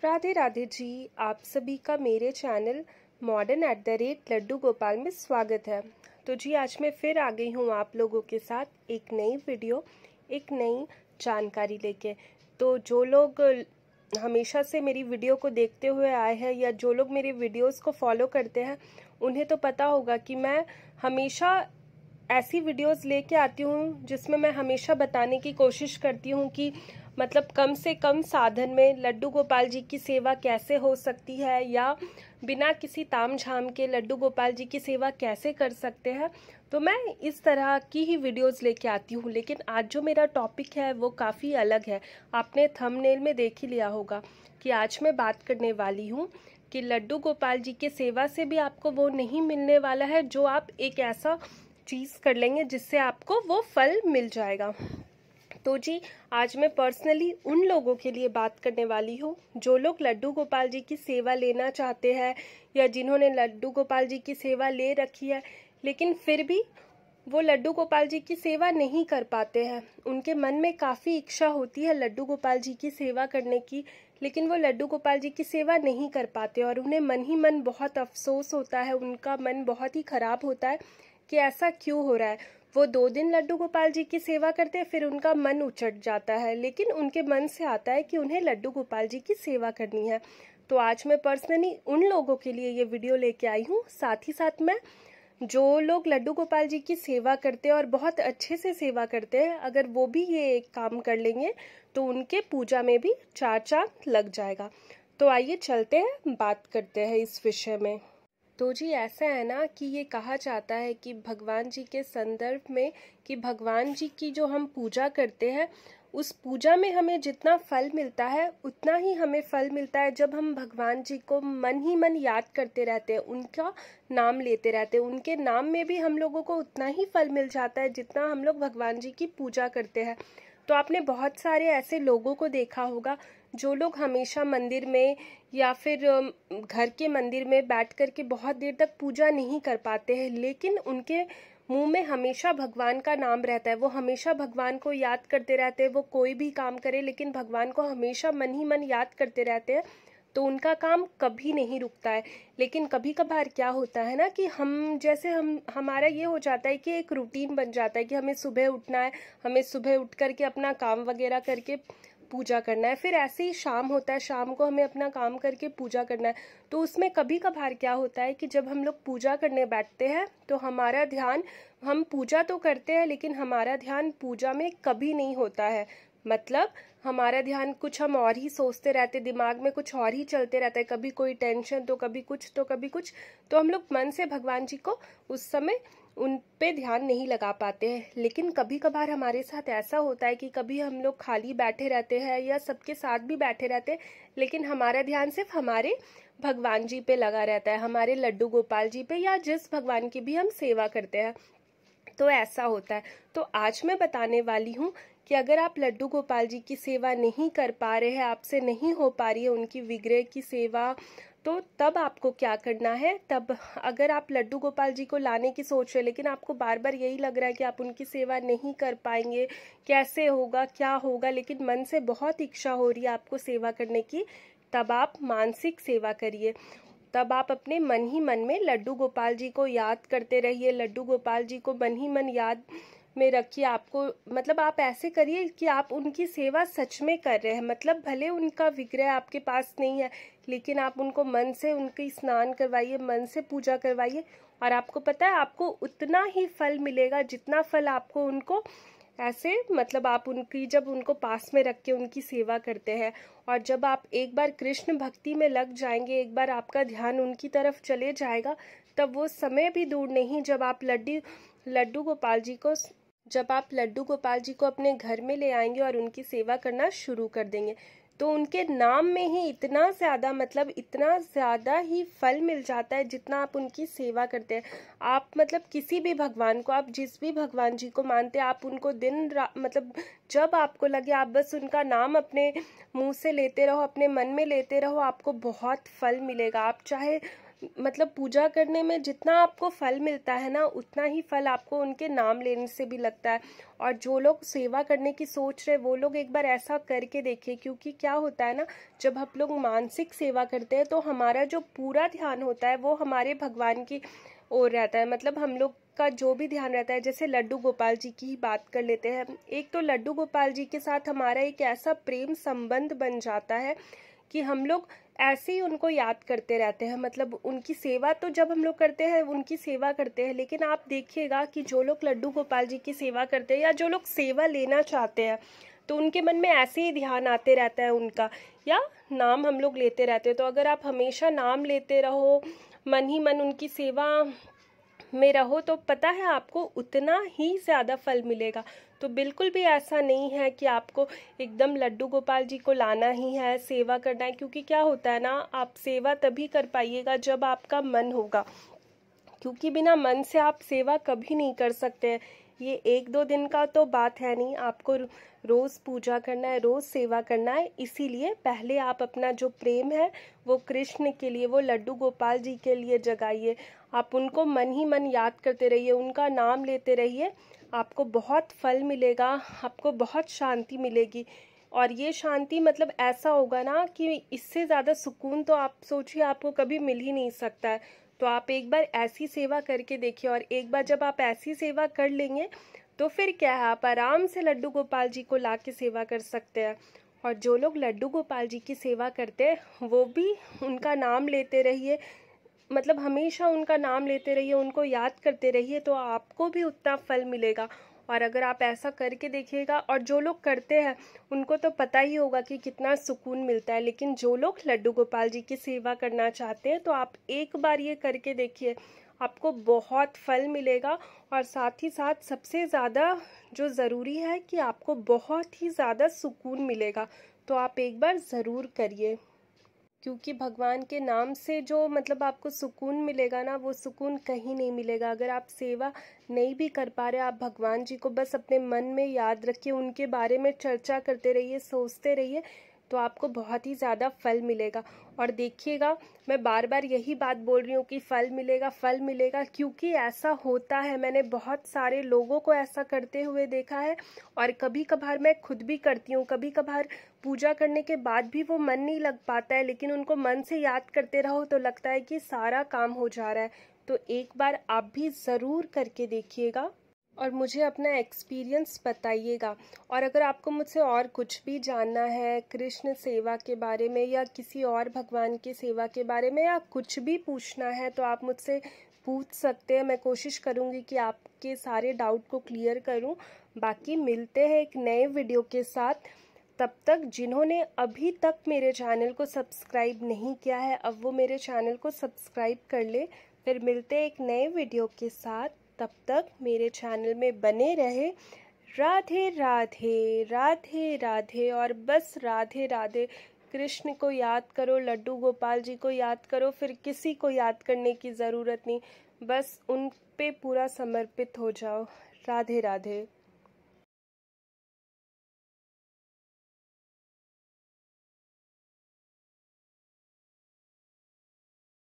राधे राधे जी। आप सभी का मेरे चैनल modern@लड्डू गोपाल में स्वागत है। तो जी आज मैं फिर आ गई हूँ आप लोगों के साथ एक नई वीडियो, एक नई जानकारी लेके। तो जो लोग हमेशा से मेरी वीडियो को देखते हुए आए हैं या जो लोग मेरी वीडियोस को फॉलो करते हैं उन्हें तो पता होगा कि मैं हमेशा ऐसी वीडियोस लेके आती हूँ जिसमें मैं हमेशा बताने की कोशिश करती हूँ कि मतलब कम से कम साधन में लड्डू गोपाल जी की सेवा कैसे हो सकती है या बिना किसी तामझाम के लड्डू गोपाल जी की सेवा कैसे कर सकते हैं। तो मैं इस तरह की ही वीडियोस लेके आती हूँ। लेकिन आज जो मेरा टॉपिक है वो काफ़ी अलग है। आपने थंबनेल में देख ही लिया होगा कि आज मैं बात करने वाली हूँ कि लड्डू गोपाल जी की सेवा से भी आपको वो नहीं मिलने वाला है जो आप एक ऐसा चीज़ कर लेंगे जिससे आपको वो फल मिल जाएगा। तो जी आज मैं पर्सनली उन लोगों के लिए बात करने वाली हूँ जो लोग लड्डू गोपाल जी की सेवा लेना चाहते हैं या जिन्होंने लड्डू गोपाल जी की सेवा ले रखी है लेकिन फिर भी वो लड्डू गोपाल जी की सेवा नहीं कर पाते हैं। उनके मन में काफ़ी इच्छा होती है लड्डू गोपाल जी की सेवा करने की, लेकिन वो लड्डू गोपाल जी की सेवा नहीं कर पाते और उन्हें मन ही मन बहुत अफसोस होता है, उनका मन बहुत ही खराब होता है कि ऐसा क्यों हो रहा है। वो 2 दिन लड्डू गोपाल जी की सेवा करते हैं फिर उनका मन उचट जाता है, लेकिन उनके मन से आता है कि उन्हें लड्डू गोपाल जी की सेवा करनी है। तो आज मैं पर्सनली उन लोगों के लिए ये वीडियो लेके आई हूँ। साथ ही साथ मैं जो लोग लड्डू गोपाल जी की सेवा करते हैं और बहुत अच्छे से सेवा करते हैं, अगर वो भी ये एक काम कर लेंगे तो उनके पूजा में भी 4 चांद लग जाएगा। तो आइए चलते हैं, बात करते हैं इस विषय में। तो जी ऐसा है ना कि ये कहा जाता है कि भगवान जी के संदर्भ में कि भगवान जी की जो हम पूजा करते हैं उस पूजा में हमें जितना फल मिलता है उतना ही हमें फल मिलता है जब हम भगवान जी को मन ही मन याद करते रहते हैं, उनका नाम लेते रहते हैं। उनके नाम में भी हम लोगों को उतना ही फल मिल जाता है जितना हम लोग भगवान जी की पूजा करते हैं। तो आपने बहुत सारे ऐसे लोगों को देखा होगा जो लोग हमेशा मंदिर में या फिर घर के मंदिर में बैठ कर के बहुत देर तक पूजा नहीं कर पाते हैं, लेकिन उनके मुंह में हमेशा भगवान का नाम रहता है। वो हमेशा भगवान को याद करते रहते हैं। वो कोई भी काम करे लेकिन भगवान को हमेशा मन ही मन याद करते रहते हैं, तो उनका काम कभी नहीं रुकता है। लेकिन कभी कभार क्या होता है ना कि हम हमारा ये हो जाता है कि एक रूटीन बन जाता है कि हमें सुबह उठना है, हमें सुबह उठ करके अपना काम वगैरह करके पूजा करना है, फिर ऐसे ही शाम होता है, शाम को हमें अपना काम करके पूजा करना है। तो उसमें कभी कभार क्या होता है कि जब हम लोग पूजा करने बैठते हैं तो हमारा ध्यान, हम पूजा तो करते हैं लेकिन हमारा ध्यान पूजा में कभी नहीं होता है। मतलब हमारा ध्यान कुछ हम और ही सोचते रहते, दिमाग में कुछ और ही चलते रहता है, कभी कोई टेंशन तो कभी कुछ तो कभी कुछ। तो हम लोग मन से भगवान जी को उस समय उन पे ध्यान नहीं लगा पाते हैं। लेकिन कभी कभार हमारे साथ ऐसा होता है कि कभी हम लोग खाली बैठे रहते हैं या सबके साथ भी बैठे रहते हैं लेकिन हमारा ध्यान सिर्फ हमारे भगवान जी पे लगा रहता है, हमारे लड्डू गोपाल जी पे या जिस भगवान की भी हम सेवा करते हैं। तो ऐसा होता है। तो आज मैं बताने वाली हूँ कि अगर आप लड्डू गोपाल जी की सेवा नहीं कर पा रहे हैं, आपसे नहीं हो पा रही है उनकी विग्रह की सेवा, तो तब आपको क्या करना है। तब अगर आप लड्डू गोपाल जी को लाने की सोच रहे हैं लेकिन आपको बार बार यही लग रहा है कि आप उनकी सेवा नहीं कर पाएंगे, कैसे होगा क्या होगा, लेकिन मन से बहुत इच्छा हो रही है आपको सेवा करने की, तब आप मानसिक सेवा करिए। तब आप अपने मन ही मन में लड्डू गोपाल जी को याद करते रहिए, लड्डू गोपाल जी को मन ही मन याद में रखिए। आपको मतलब आप ऐसे करिए कि आप उनकी सेवा सच में कर रहे हैं। मतलब भले उनका विग्रह आपके पास नहीं है लेकिन आप उनको मन से उनकी स्नान करवाइए, मन से पूजा करवाइए और आपको पता है आपको उतना ही फल मिलेगा जितना फल आपको उनको ऐसे, मतलब आप उनकी जब उनको पास में रख के उनकी सेवा करते हैं। और जब आप एक बार कृष्ण भक्ति में लग जाएंगे, एक बार आपका ध्यान उनकी तरफ चले जाएगा, तब वो समय भी दूर नहीं जब आप लड्डू गोपाल जी को अपने घर में ले आएंगे और उनकी सेवा करना शुरू कर देंगे। तो उनके नाम में ही इतना ज़्यादा, मतलब इतना ज़्यादा ही फल मिल जाता है जितना आप उनकी सेवा करते हैं। आप मतलब किसी भी भगवान को, आप जिस भी भगवान जी को मानते हैं, आप उनको दिन रात, मतलब जब आपको लगे आप बस उनका नाम अपने मुंह से लेते रहो, अपने मन में लेते रहो, आपको बहुत फल मिलेगा। आप चाहे मतलब पूजा करने में जितना आपको फल मिलता है ना, उतना ही फल आपको उनके नाम लेने से भी लगता है। और जो लोग सेवा करने की सोच रहे, वो लोग एक बार ऐसा करके देखिए, क्योंकि क्या होता है ना, जब हम लोग मानसिक सेवा करते हैं तो हमारा जो पूरा ध्यान होता है वो हमारे भगवान की ओर रहता है। मतलब हम लोग का जो भी ध्यान रहता है, जैसे लड्डू गोपाल जी की ही बात कर लेते हैं। एक तो लड्डू गोपाल जी के साथ हमारा एक ऐसा प्रेम संबंध बन जाता है कि हम लोग ऐसे ही उनको याद करते रहते हैं। मतलब उनकी सेवा तो जब हम लोग करते हैं, उनकी सेवा करते हैं, लेकिन आप देखिएगा कि जो लोग लड्डू गोपाल जी की सेवा करते हैं या जो लोग सेवा लेना चाहते हैं, तो उनके मन में ऐसे ही ध्यान आते रहता है उनका, या नाम हम लोग लेते रहते हैं। तो अगर आप हमेशा नाम लेते रहो, मन ही मन उनकी सेवा में रहो, तो पता है आपको उतना ही ज़्यादा फल मिलेगा। तो बिल्कुल भी ऐसा नहीं है कि आपको एकदम लड्डू गोपाल जी को लाना ही है, सेवा करना है, क्योंकि क्या होता है ना, आप सेवा तभी कर पाइएगा जब आपका मन होगा, क्योंकि बिना मन से आप सेवा कभी नहीं कर सकते हैं। ये 1-2 दिन का तो बात है नहीं, आपको रोज़ पूजा करना है, रोज़ सेवा करना है। इसीलिए पहले आप अपना जो प्रेम है वो कृष्ण के लिए, वो लड्डू गोपाल जी के लिए जगाइए। आप उनको मन ही मन याद करते रहिए, उनका नाम लेते रहिए, आपको बहुत फल मिलेगा, आपको बहुत शांति मिलेगी। और ये शांति मतलब ऐसा होगा ना कि इससे ज़्यादा सुकून तो आप सोचिए आपको कभी मिल ही नहीं सकता है। तो आप एक बार ऐसी सेवा करके देखिए, और एक बार जब आप ऐसी सेवा कर लेंगे तो फिर क्या है, आप आराम से लड्डू गोपाल जी को ला के सेवा कर सकते हैं। और जो लोग लड्डू गोपाल जी की सेवा करते हैं वो भी उनका नाम लेते रहिए, मतलब हमेशा उनका नाम लेते रहिए, उनको याद करते रहिए, तो आपको भी उतना फल मिलेगा। और अगर आप ऐसा करके देखिएगा, और जो लोग करते हैं उनको तो पता ही होगा कि कितना सुकून मिलता है, लेकिन जो लोग लड्डू गोपाल जी की सेवा करना चाहते हैं तो आप एक बार ये करके देखिए, आपको बहुत फल मिलेगा। और साथ ही साथ सबसे ज़्यादा जो ज़रूरी है कि आपको बहुत ही ज़्यादा सुकून मिलेगा। तो आप एक बार ज़रूर करिए, क्योंकि भगवान के नाम से जो मतलब आपको सुकून मिलेगा ना, वो सुकून कहीं नहीं मिलेगा। अगर आप सेवा नहीं भी कर पा रहे, आप भगवान जी को बस अपने मन में याद रखिए, उनके बारे में चर्चा करते रहिए, सोचते रहिए, तो आपको बहुत ही ज़्यादा फल मिलेगा। और देखिएगा, मैं बार बार यही बात बोल रही हूँ कि फल मिलेगा, फल मिलेगा, क्योंकि ऐसा होता है। मैंने बहुत सारे लोगों को ऐसा करते हुए देखा है, और कभी कभार मैं खुद भी करती हूँ। कभी कभार पूजा करने के बाद भी वो मन नहीं लग पाता है, लेकिन उनको मन से याद करते रहो तो लगता है कि सारा काम हो जा रहा है। तो एक बार आप भी ज़रूर करके देखिएगा और मुझे अपना एक्सपीरियंस बताइएगा। और अगर आपको मुझसे और कुछ भी जानना है कृष्ण सेवा के बारे में, या किसी और भगवान की सेवा के बारे में, या कुछ भी पूछना है, तो आप मुझसे पूछ सकते हैं। मैं कोशिश करूँगी कि आपके सारे डाउट को क्लियर करूँ। बाकी मिलते हैं एक नए वीडियो के साथ। तब तक जिन्होंने अभी तक मेरे चैनल को सब्सक्राइब नहीं किया है, अब वो मेरे चैनल को सब्सक्राइब कर ले। फिर मिलते हैं एक नए वीडियो के साथ। तब तक मेरे चैनल में बने रहे। राधे राधे, राधे राधे, और बस राधे राधे। कृष्ण को याद करो, लड्डू गोपाल जी को याद करो, फिर किसी को याद करने की ज़रूरत नहीं, बस उन पे पूरा समर्पित हो जाओ। राधे राधे।